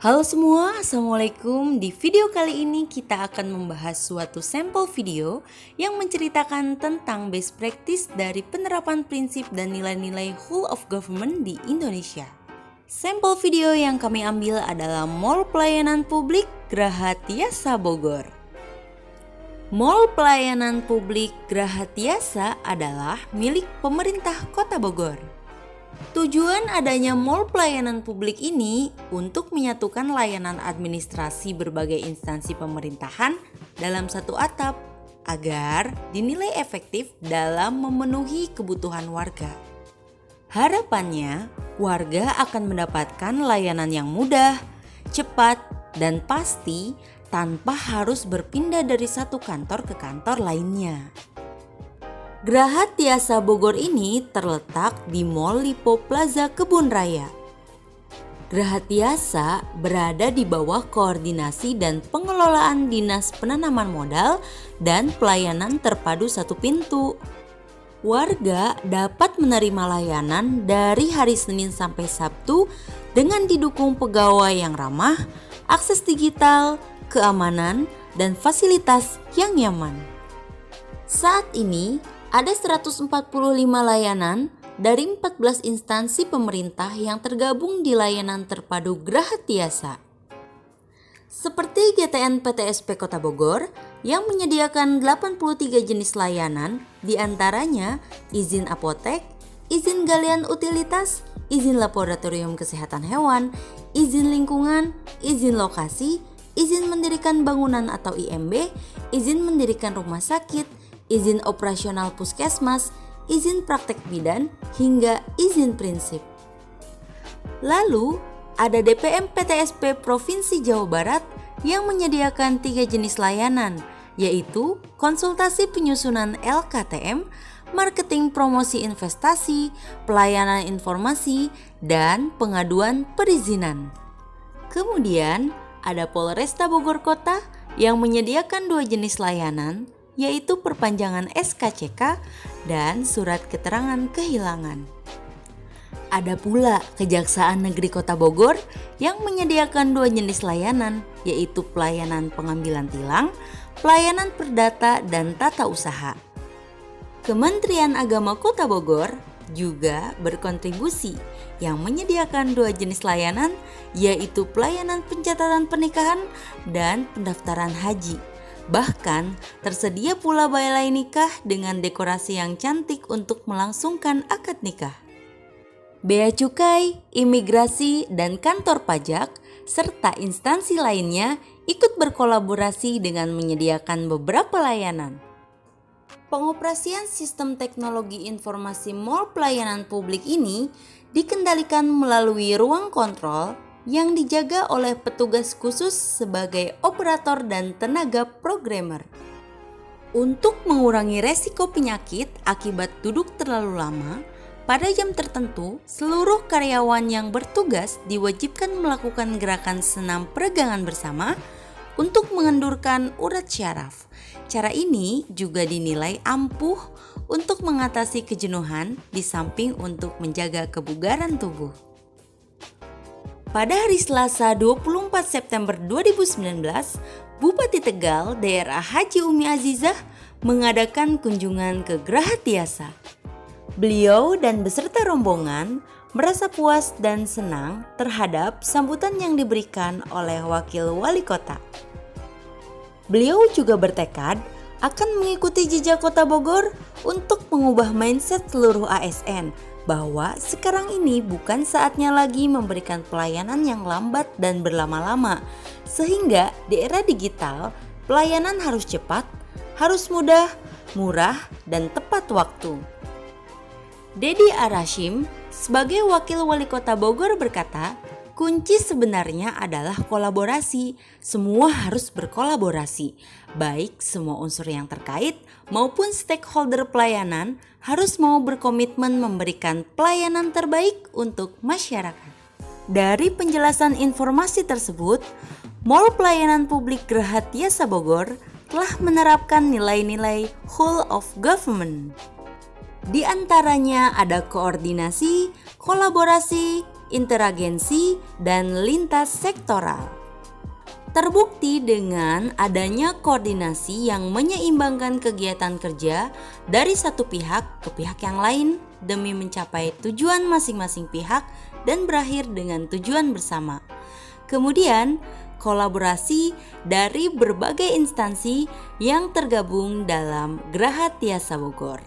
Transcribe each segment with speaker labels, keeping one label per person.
Speaker 1: Halo semua, Assalamualaikum. Di video kali ini kita akan membahas suatu sampel video yang menceritakan tentang best practice dari penerapan prinsip dan nilai-nilai whole of government di Indonesia. Sampel video yang kami ambil adalah Mall Pelayanan Publik Graha Tiasa Bogor. Mall Pelayanan Publik Graha Tiasa adalah milik pemerintah Kota Bogor. Tujuan adanya mall pelayanan publik ini untuk menyatukan layanan administrasi berbagai instansi pemerintahan dalam satu atap agar dinilai efektif dalam memenuhi kebutuhan warga. Harapannya, warga akan mendapatkan layanan yang mudah, cepat, dan pasti tanpa harus berpindah dari satu kantor ke kantor lainnya. Graha Tiasa Bogor ini terletak di Mall Lipo Plaza Kebun Raya. Graha Tiasa berada di bawah koordinasi dan pengelolaan Dinas Penanaman Modal dan Pelayanan Terpadu Satu Pintu. Warga dapat menerima layanan dari hari Senin sampai Sabtu dengan didukung pegawai yang ramah, akses digital, keamanan, dan fasilitas yang nyaman. Saat ini, ada 145 layanan dari 14 instansi pemerintah yang tergabung di layanan terpadu Graha Tiasa. Seperti GTN PTSP Kota Bogor yang menyediakan 83 jenis layanan, diantaranya izin apotek, izin galian utilitas, izin laboratorium kesehatan hewan, izin lingkungan, izin lokasi, izin mendirikan bangunan atau IMB, izin mendirikan rumah sakit, izin operasional puskesmas, izin praktek bidan, hingga izin prinsip. Lalu, ada DPM PTSP Provinsi Jawa Barat yang menyediakan 3 jenis layanan, yaitu konsultasi penyusunan LKTM, marketing promosi investasi, pelayanan informasi, dan pengaduan perizinan. Kemudian, ada Polresta Bogor Kota yang menyediakan 2 jenis layanan, yaitu perpanjangan SKCK dan surat keterangan kehilangan. Ada pula Kejaksaan Negeri Kota Bogor yang menyediakan 2 jenis layanan, yaitu pelayanan pengambilan tilang, pelayanan perdata, dan tata usaha. Kementerian Agama Kota Bogor juga berkontribusi yang menyediakan 2 jenis layanan, yaitu pelayanan pencatatan pernikahan dan pendaftaran haji. Bahkan tersedia pula balai nikah dengan dekorasi yang cantik untuk melangsungkan akad nikah. Bea Cukai, Imigrasi, dan Kantor Pajak serta instansi lainnya ikut berkolaborasi dengan menyediakan beberapa layanan. Pengoperasian sistem teknologi informasi mall pelayanan publik ini dikendalikan melalui ruang kontrol yang dijaga oleh petugas khusus sebagai operator dan tenaga programmer. Untuk mengurangi resiko penyakit akibat duduk terlalu lama, pada jam tertentu seluruh karyawan yang bertugas diwajibkan melakukan gerakan senam peregangan bersama untuk mengendurkan urat syaraf. Cara ini juga dinilai ampuh untuk mengatasi kejenuhan di samping untuk menjaga kebugaran tubuh. Pada hari Selasa 24 September 2019, Bupati Tegal daerah Haji Umi Azizah mengadakan kunjungan ke Graha Tiasa. Beliau dan beserta rombongan merasa puas dan senang terhadap sambutan yang diberikan oleh Wakil Wali Kota. Beliau juga bertekad akan mengikuti jejak Kota Bogor untuk mengubah mindset seluruh ASN bahwa sekarang ini bukan saatnya lagi memberikan pelayanan yang lambat dan berlama-lama, sehingga di era digital pelayanan harus cepat, harus mudah, murah, dan tepat waktu. Dedi Arashim sebagai Wakil Wali Kota Bogor berkata, kunci sebenarnya adalah kolaborasi. Semua harus berkolaborasi, baik semua unsur yang terkait maupun stakeholder pelayanan harus mau berkomitmen memberikan pelayanan terbaik untuk masyarakat. Dari penjelasan informasi tersebut, Mall Pelayanan Publik Graha Tiasa Bogor telah menerapkan nilai-nilai whole of government. Di antaranya ada koordinasi, kolaborasi, interagensi, dan lintas sektoral. Terbukti dengan adanya koordinasi yang menyeimbangkan kegiatan kerja dari satu pihak ke pihak yang lain demi mencapai tujuan masing-masing pihak dan berakhir dengan tujuan bersama. Kemudian, kolaborasi dari berbagai instansi yang tergabung dalam Geraha Tiasa Bogor.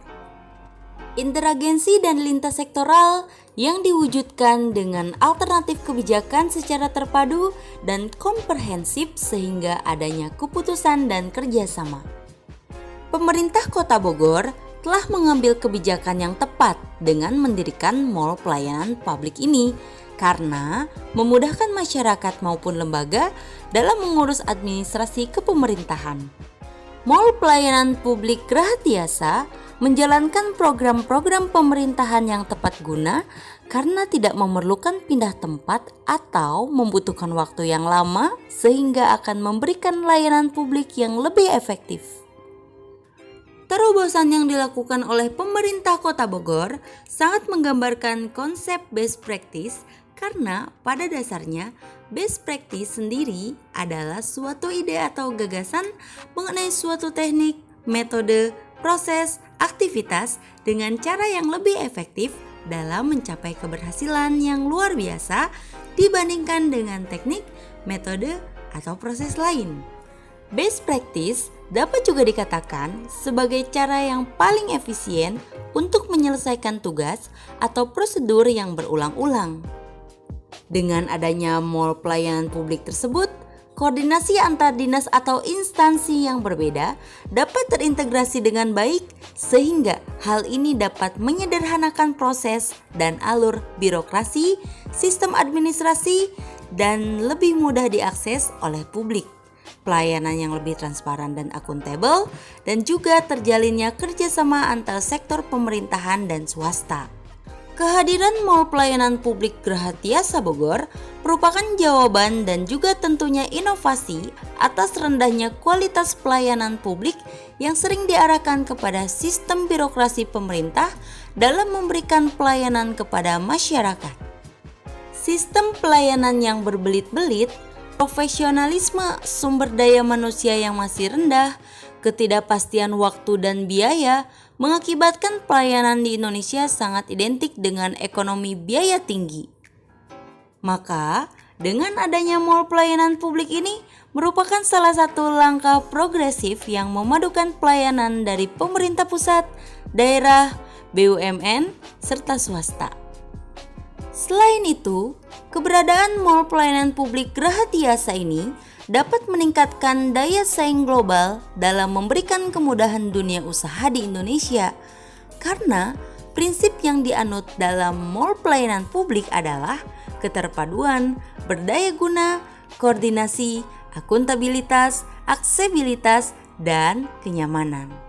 Speaker 1: Interagensi dan lintas sektoral yang diwujudkan dengan alternatif kebijakan secara terpadu dan komprehensif sehingga adanya keputusan dan kerjasama. Pemerintah Kota Bogor telah mengambil kebijakan yang tepat dengan mendirikan mall pelayanan publik ini karena memudahkan masyarakat maupun lembaga dalam mengurus administrasi kepemerintahan. Mall pelayanan publik Geraha Tiasa menjalankan program-program pemerintahan yang tepat guna karena tidak memerlukan pindah tempat atau membutuhkan waktu yang lama sehingga akan memberikan layanan publik yang lebih efektif. Terobosan yang dilakukan oleh pemerintah Kota Bogor sangat menggambarkan konsep best practice karena pada dasarnya best practice sendiri adalah suatu ide atau gagasan mengenai suatu teknik, metode, proses, aktivitas dengan cara yang lebih efektif dalam mencapai keberhasilan yang luar biasa dibandingkan dengan teknik, metode, atau proses lain. Best practice dapat juga dikatakan sebagai cara yang paling efisien untuk menyelesaikan tugas atau prosedur yang berulang-ulang. Dengan adanya mall pelayanan publik tersebut, koordinasi antar dinas atau instansi yang berbeda dapat terintegrasi dengan baik sehingga hal ini dapat menyederhanakan proses dan alur birokrasi, sistem administrasi, dan lebih mudah diakses oleh publik. Pelayanan yang lebih transparan dan akuntabel, dan juga terjalinnya kerjasama antar sektor pemerintahan dan swasta. Kehadiran mall pelayanan publik Geraha Tiasa Bogor merupakan jawaban dan juga tentunya inovasi atas rendahnya kualitas pelayanan publik yang sering diarahkan kepada sistem birokrasi pemerintah dalam memberikan pelayanan kepada masyarakat. Sistem pelayanan yang berbelit-belit, profesionalisme sumber daya manusia yang masih rendah, ketidakpastian waktu dan biaya mengakibatkan pelayanan di Indonesia sangat identik dengan ekonomi biaya tinggi. Maka, dengan adanya mall pelayanan publik ini merupakan salah satu langkah progresif yang memadukan pelayanan dari pemerintah pusat, daerah, BUMN, serta swasta. Selain itu, keberadaan mall pelayanan publik Geraha Tiasa ini dapat meningkatkan daya saing global dalam memberikan kemudahan dunia usaha di Indonesia. Karena prinsip yang dianut dalam mall pelayanan publik adalah keterpaduan, berdaya guna, koordinasi, akuntabilitas, aksesibilitas, dan kenyamanan.